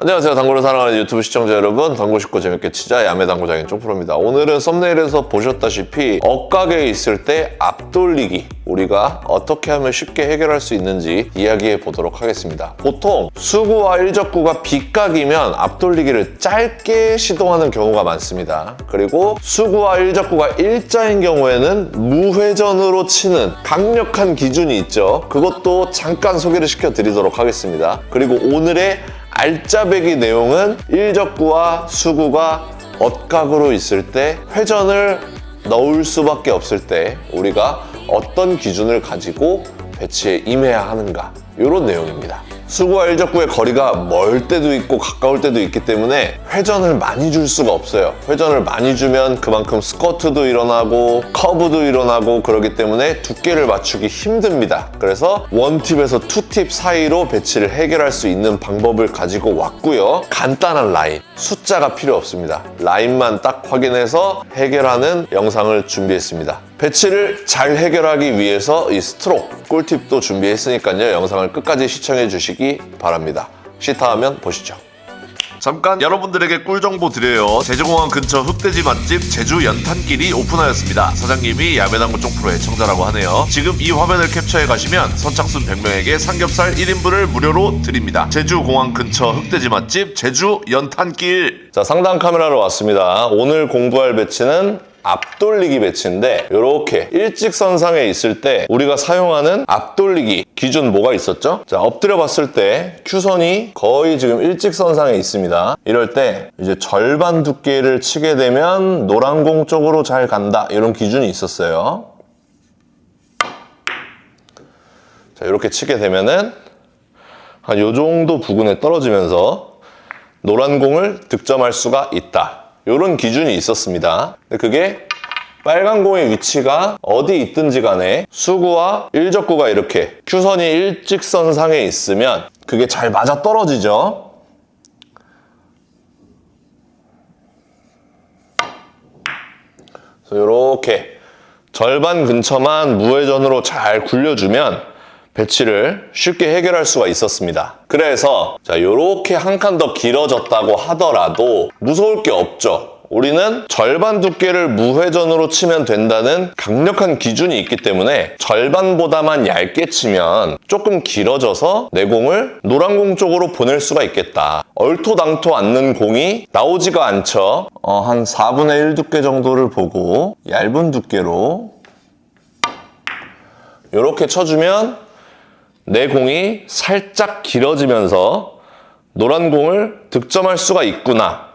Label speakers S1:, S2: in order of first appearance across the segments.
S1: 안녕하세요. 당구를 사랑하는 유튜브 시청자 여러분, 당구 쉽고 재밌게 치자 야매당구장인 쪽프로입니다. 오늘은 썸네일에서 보셨다시피 억각에 있을 때 앞돌리기, 우리가 어떻게 하면 쉽게 해결할 수 있는지 이야기해 보도록 하겠습니다. 보통 수구와 일적구가 빗각이면 앞돌리기를 짧게 시도하는 경우가 많습니다. 그리고 수구와 일적구가 일자인 경우에는 무회전으로 치는 강력한 기준이 있죠. 그것도 잠깐 소개를 시켜드리도록 하겠습니다. 그리고 오늘의 알짜배기 내용은 일적구와 수구가 엇각으로 있을 때 회전을 넣을 수밖에 없을 때 우리가 어떤 기준을 가지고 배치에 임해야 하는가, 이런 내용입니다. 수구와 일적구의 거리가 멀 때도 있고 가까울 때도 있기 때문에 회전을 많이 줄 수가 없어요. 회전을 많이 주면 그만큼 스쿼트도 일어나고 커브도 일어나고 그러기 때문에 두께를 맞추기 힘듭니다. 그래서 원팁에서 투팁 사이로 배치를 해결할 수 있는 방법을 가지고 왔고요. 간단한 라인, 숫자가 필요 없습니다. 라인만 딱 확인해서 해결하는 영상을 준비했습니다. 배치를 잘 해결하기 위해서 이 스트로크, 꿀팁도 준비했으니까요. 영상을 끝까지 시청해 주시기 바랍니다. 시타하면 보시죠.
S2: 잠깐 여러분들에게 꿀 정보 드려요. 제주공항 근처 흑돼지 맛집 제주 연탄길이 오픈하였습니다. 사장님이 야매당구 쪽프로의 청자라고 하네요. 지금 이 화면을 캡처해 가시면 선착순 100명에게 삼겹살 1인분을 무료로 드립니다. 제주공항 근처 흑돼지 맛집 제주 연탄길.
S1: 자, 상단 카메라로 왔습니다. 오늘 공부할 배치는 앞돌리기 배치인데, 이렇게 일직선상에 있을 때 우리가 사용하는 앞돌리기 기준 뭐가 있었죠? 자, 엎드려 봤을 때 큐선이 거의 지금 일직선상에 있습니다. 이럴 때 이제 절반 두께를 치게 되면 노란 공 쪽으로 잘 간다, 이런 기준이 있었어요. 자, 이렇게 치게 되면은 한 요 정도 부근에 떨어지면서 노란 공을 득점할 수가 있다, 이런 기준이 있었습니다. 근데 그게 빨간 공의 위치가 어디 있든지 간에 수구와 일적구가 이렇게 큐선이 일직선상에 있으면 그게 잘 맞아 떨어지죠. 그래서 이렇게 절반 근처만 무회전으로 잘 굴려주면 배치를 쉽게 해결할 수가 있었습니다. 그래서 자, 요렇게 한 칸 더 길어졌다고 하더라도 무서울 게 없죠. 우리는 절반 두께를 무회전으로 치면 된다는 강력한 기준이 있기 때문에 절반보다만 얇게 치면 조금 길어져서 내 공을 노란 공 쪽으로 보낼 수가 있겠다. 얼토당토 않는 공이 나오지가 않죠. 한 4분의 1 두께 정도를 보고 얇은 두께로 이렇게 쳐주면 내 공이 살짝 길어지면서 노란 공을 득점할 수가 있구나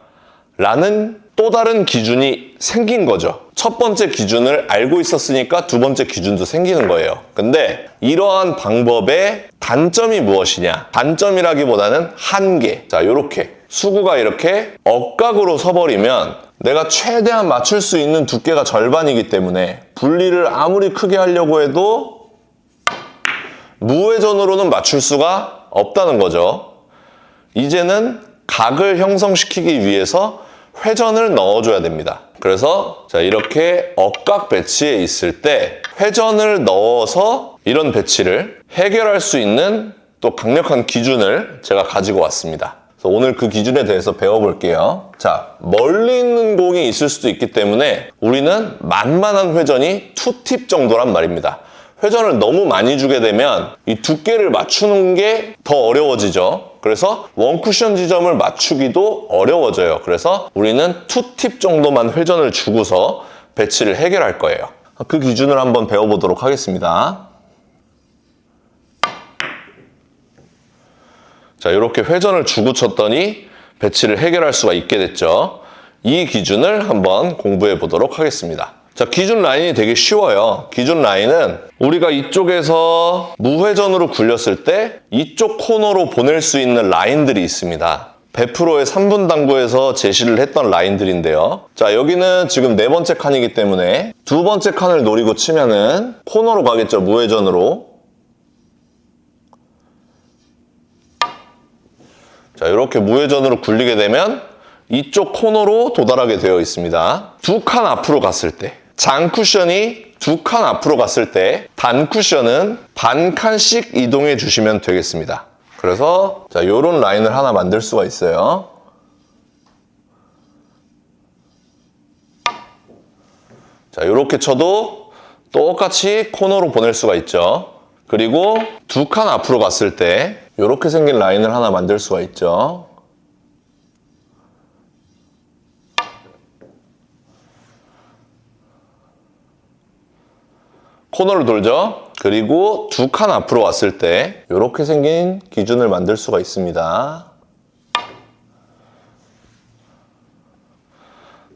S1: 라는 또 다른 기준이 생긴 거죠. 첫 번째 기준을 알고 있었으니까 두 번째 기준도 생기는 거예요. 근데 이러한 방법의 단점이 무엇이냐? 단점이라기보다는 한계. 자, 요렇게 수구가 이렇게 억각으로 서버리면 내가 최대한 맞출 수 있는 두께가 절반이기 때문에 분리를 아무리 크게 하려고 해도 무회전으로는 맞출 수가 없다는 거죠. 이제는 각을 형성시키기 위해서 회전을 넣어줘야 됩니다. 그래서 자, 이렇게 억각 배치에 있을 때 회전을 넣어서 이런 배치를 해결할 수 있는 또 강력한 기준을 제가 가지고 왔습니다. 그래서 오늘 그 기준에 대해서 배워볼게요. 자, 멀리 있는 공이 있을 수도 있기 때문에 우리는 만만한 회전이 2팁 정도란 말입니다. 회전을 너무 많이 주게 되면 이 두께를 맞추는 게 더 어려워지죠. 그래서 원쿠션 지점을 맞추기도 어려워져요. 그래서 우리는 2팁 정도만 회전을 주고서 배치를 해결할 거예요. 그 기준을 한번 배워보도록 하겠습니다. 자, 이렇게 회전을 주고 쳤더니 배치를 해결할 수가 있게 됐죠. 이 기준을 한번 공부해 보도록 하겠습니다. 자, 기준 라인이 되게 쉬워요. 기준 라인은 우리가 이쪽에서 무회전으로 굴렸을 때 이쪽 코너로 보낼 수 있는 라인들이 있습니다. 100%의 3분 당구에서 제시를 했던 라인들인데요. 자, 여기는 지금 네 번째 칸이기 때문에 두 번째 칸을 노리고 치면은 코너로 가겠죠, 무회전으로. 자, 이렇게 무회전으로 굴리게 되면 이쪽 코너로 도달하게 되어 있습니다. 두 칸 앞으로 갔을 때, 장 쿠션이 두 칸 앞으로 갔을 때 단 쿠션은 반 칸씩 이동해 주시면 되겠습니다. 그래서 자, 요런 라인을 하나 만들 수가 있어요. 자, 요렇게 쳐도 똑같이 코너로 보낼 수가 있죠. 그리고 두 칸 앞으로 갔을 때 요렇게 생긴 라인을 하나 만들 수가 있죠. 코너를 돌죠. 그리고 두 칸 앞으로 왔을 때 이렇게 생긴 기준을 만들 수가 있습니다.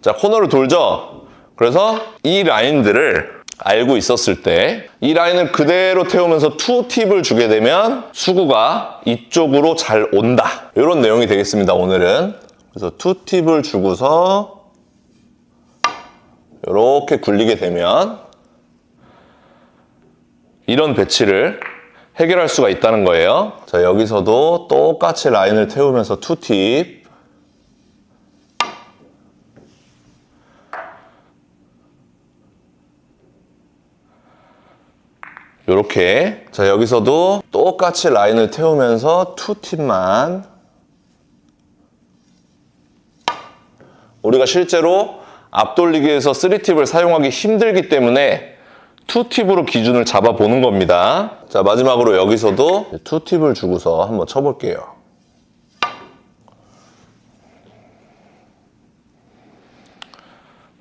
S1: 자, 코너를 돌죠. 그래서 이 라인들을 알고 있었을 때 이 라인을 그대로 태우면서 투팁을 주게 되면 수구가 이쪽으로 잘 온다. 이런 내용이 되겠습니다, 오늘은. 그래서 투팁을 주고서 이렇게 굴리게 되면 이런 배치를 해결할 수가 있다는 거예요. 자, 여기서도 똑같이 라인을 태우면서 투팁. 요렇게. 자, 여기서도 똑같이 라인을 태우면서 투팁만. 우리가 실제로 앞돌리기에서 3팁을 사용하기 힘들기 때문에 2팁으로 기준을 잡아보는 겁니다. 자, 마지막으로 여기서도 2팁을 주고서 한번 쳐볼게요.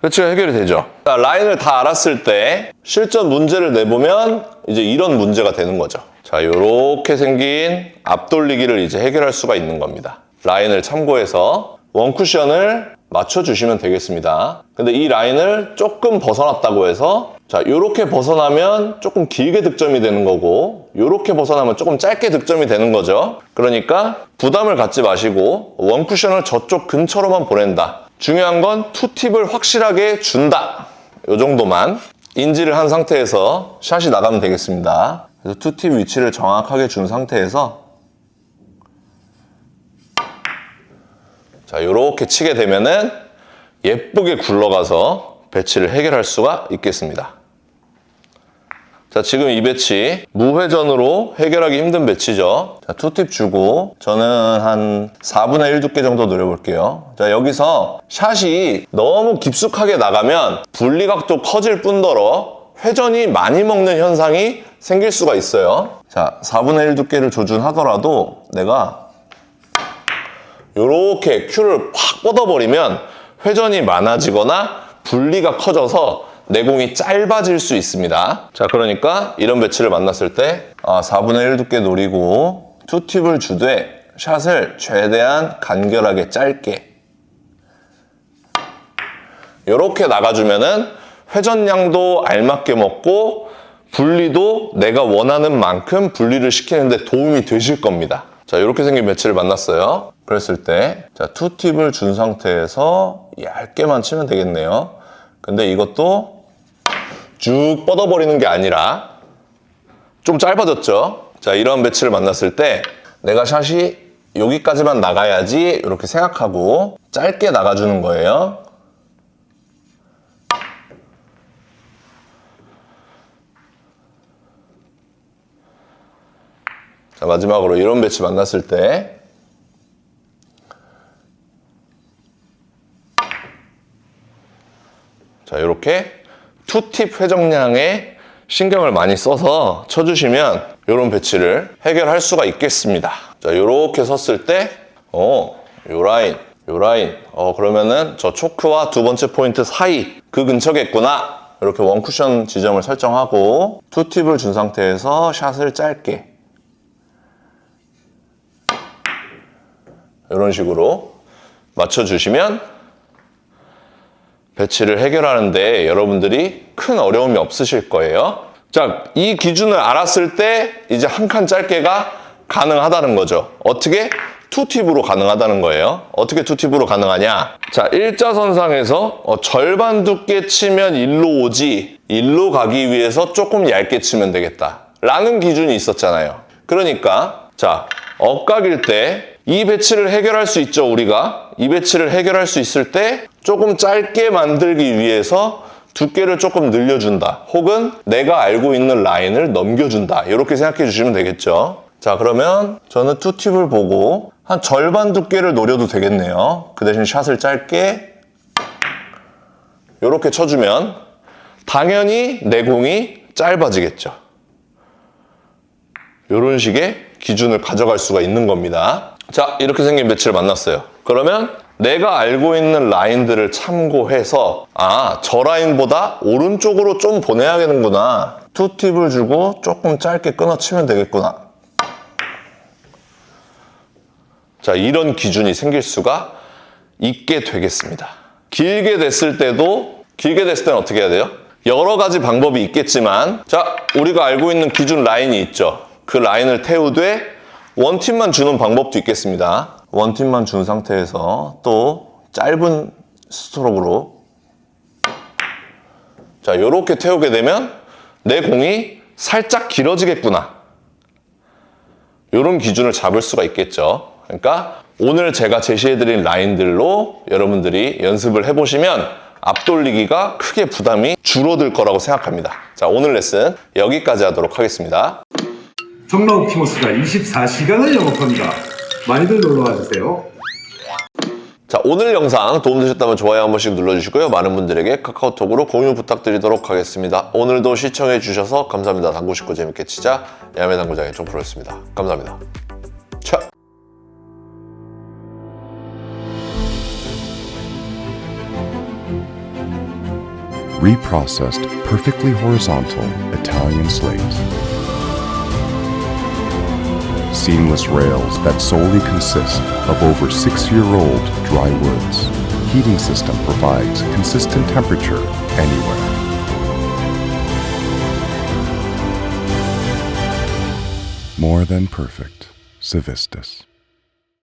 S1: 배치가 해결이 되죠. 자, 라인을 다 알았을 때 실전 문제를 내보면 이제 이런 문제가 되는 거죠. 자, 요렇게 생긴 앞돌리기를 이제 해결할 수가 있는 겁니다. 라인을 참고해서 원쿠션을 맞춰주시면 되겠습니다. 근데 이 라인을 조금 벗어났다고 해서 자, 요렇게 벗어나면 조금 길게 득점이 되는 거고 요렇게 벗어나면 조금 짧게 득점이 되는 거죠. 그러니까 부담을 갖지 마시고 원쿠션을 저쪽 근처로만 보낸다. 중요한 건 투팁을 확실하게 준다. 요 정도만 인지를 한 상태에서 샷이 나가면 되겠습니다. 그래서 투팁 위치를 정확하게 준 상태에서 자, 요렇게 치게 되면은 예쁘게 굴러가서 배치를 해결할 수가 있겠습니다. 자, 지금 이 배치 무회전으로 해결하기 힘든 배치죠. 자, 투팁 주고 저는 한 4분의 1 두께 정도 노려볼게요. 자, 여기서 샷이 너무 깊숙하게 나가면 분리각도 커질 뿐더러 회전이 많이 먹는 현상이 생길 수가 있어요. 자, 4분의 1 두께를 조준하더라도 내가 요렇게 큐를 확 뻗어버리면 회전이 많아지거나 분리가 커져서 내공이 짧아질 수 있습니다. 자, 그러니까 이런 배치를 만났을 때 4분의 1 두께 노리고 투팁을 주되 샷을 최대한 간결하게 짧게 이렇게 나가주면은 회전량도 알맞게 먹고 분리도 내가 원하는 만큼 분리를 시키는데 도움이 되실 겁니다. 자, 이렇게 생긴 배치를 만났어요. 그랬을 때 자, 투팁을 준 상태에서 얇게만 치면 되겠네요. 근데 이것도 쭉 뻗어버리는 게 아니라 좀 짧아졌죠. 자, 이런 배치를 만났을 때 내가 샷이 여기까지만 나가야지 이렇게 생각하고 짧게 나가주는 거예요. 자, 마지막으로 이런 배치 만났을 때 자, 이렇게 투팁 회전량에 신경을 많이 써서 쳐주시면 이런 배치를 해결할 수가 있겠습니다. 자, 이렇게 섰을 때 요 라인 그러면은 저 초크와 두 번째 포인트 사이 그 근처겠구나. 이렇게 원쿠션 지점을 설정하고 투팁을 준 상태에서 샷을 짧게 이런 식으로 맞춰주시면 배치를 해결하는데 여러분들이 큰 어려움이 없으실 거예요. 자, 이 기준을 알았을 때 이제 한 칸 짧게가 가능하다는 거죠. 어떻게? 투팁으로 가능하다는 거예요. 어떻게 투팁으로 가능하냐? 자, 일자선상에서 절반 두께 치면 일로 오지 일로 가기 위해서 조금 얇게 치면 되겠다 라는 기준이 있었잖아요. 그러니까 자, 엇각일 때 이 배치를 해결할 수 있죠. 우리가 이 배치를 해결할 수 있을 때 조금 짧게 만들기 위해서 두께를 조금 늘려준다 혹은 내가 알고 있는 라인을 넘겨준다 이렇게 생각해 주시면 되겠죠. 자, 그러면 저는 투팁을 보고 한 절반 두께를 노려도 되겠네요. 그 대신 샷을 짧게 이렇게 쳐주면 당연히 내 공이 짧아지겠죠. 이런 식의 기준을 가져갈 수가 있는 겁니다. 자, 이렇게 생긴 배치를 만났어요. 그러면 내가 알고 있는 라인들을 참고해서 저 라인보다 오른쪽으로 좀 보내야겠는구나. 투팁을 주고 조금 짧게 끊어치면 되겠구나. 자, 이런 기준이 생길 수가 있게 되겠습니다. 길게 됐을 때는 어떻게 해야 돼요? 여러 가지 방법이 있겠지만, 자, 우리가 알고 있는 기준 라인이 있죠. 그 라인을 태우되 원팁만 주는 방법도 있겠습니다. 원팁만 준 상태에서 또 짧은 스트로크로 자, 요렇게 태우게 되면 내 공이 살짝 길어지겠구나. 요런 기준을 잡을 수가 있겠죠. 그러니까 오늘 제가 제시해드린 라인들로 여러분들이 연습을 해보시면 앞돌리기가 크게 부담이 줄어들 거라고 생각합니다. 자, 오늘 레슨 여기까지 하도록 하겠습니다.
S3: 정라우 키모스가 24시간을 영업합니다. 많이들 놀러와 주세요.
S1: 자, 오늘 영상 도움되셨다면 좋아요 한 번씩 눌러주시고요. 많은 분들에게 카카오톡으로 공유 부탁드리도록 하겠습니다. 오늘도 시청해주셔서 감사합니다. 당구 쉽고 재밌게 치자 야매당구장의 종프로였습니다. 감사합니다. 차.
S4: Reprocessed, perfectly horizontal Italian slate. Seamless rails that solely consist of over 6-year-old dry woods. Heating system provides consistent temperature anywhere. More than perfect. Civistus.